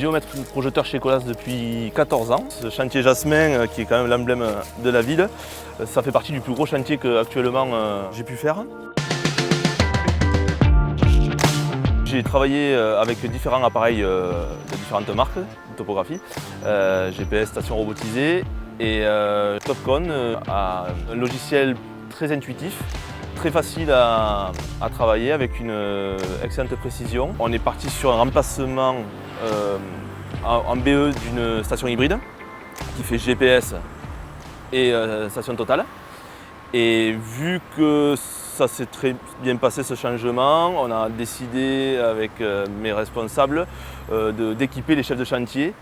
géomètre projeteur chez Colas depuis 14 ans. Ce chantier Jasmin, qui est quand même l'emblème de la ville, ça fait partie du plus gros chantier qu'actuellement j'ai pu faire. J'ai travaillé avec différents appareils de différentes marques de topographie, GPS, station robotisée, et Topcon a un logiciel très intuitif, très facile à travailler avec une excellente précision. On est parti sur un remplacement en BE d'une station hybride qui fait GPS et station totale. Et vu que ça s'est très bien passé ce changement, on a décidé avec mes responsables d'équiper les chefs de chantier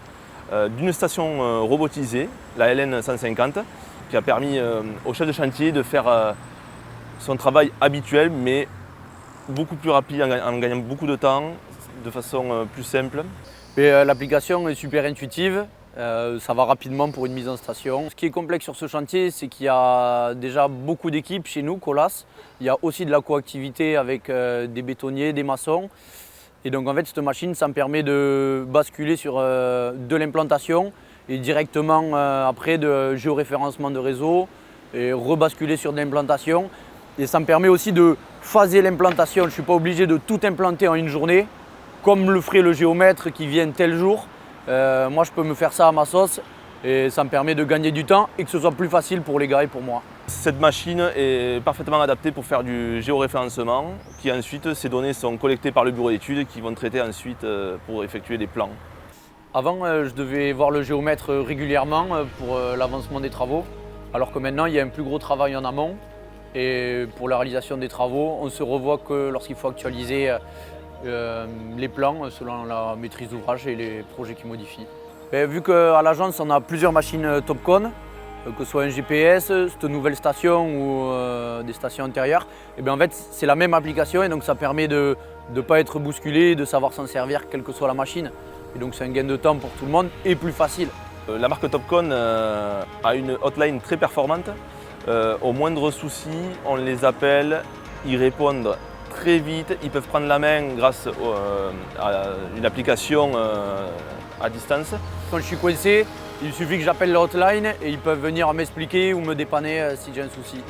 d'une station robotisée, la LN 150, qui a permis aux chefs de chantier de faire son travail habituel, mais beaucoup plus rapide, en gagnant beaucoup de temps, de façon plus simple. L'application est super intuitive, ça va rapidement pour une mise en station. Ce qui est complexe sur ce chantier, c'est qu'il y a déjà beaucoup d'équipes chez nous, Colas. Il y a aussi de la coactivité avec des bétonniers, des maçons. Et donc en fait, cette machine, ça me permet de basculer sur de l'implantation et directement après de géoréférencement de réseau et rebasculer sur de l'implantation. Et ça me permet aussi de phaser l'implantation. Je ne suis pas obligé de tout implanter en une journée, comme le ferait le géomètre qui vient tel jour. Moi, je peux me faire ça à ma sauce et ça me permet de gagner du temps et que ce soit plus facile pour les gars et pour moi. Cette machine est parfaitement adaptée pour faire du géoréférencement, qui ensuite, ces données sont collectées par le bureau d'études qui vont traiter ensuite pour effectuer des plans. Avant, je devais voir le géomètre régulièrement pour l'avancement des travaux, alors que maintenant, il y a un plus gros travail en amont. Et pour la réalisation des travaux, on se revoit que lorsqu'il faut actualiser les plans selon la maîtrise d'ouvrage et les projets qui modifient. Vu qu'à l'agence on a plusieurs machines Topcon, que ce soit un GPS, cette nouvelle station ou des stations antérieures, et en fait c'est la même application et donc ça permet de ne pas être bousculé, de savoir s'en servir quelle que soit la machine. Et donc c'est un gain de temps pour tout le monde et plus facile. La marque Topcon a une hotline très performante. Au moindre souci, on les appelle, ils répondent très vite, ils peuvent prendre la main grâce à une application à distance. Quand je suis coincé, il suffit que j'appelle la hotline et ils peuvent venir m'expliquer ou me dépanner si j'ai un souci.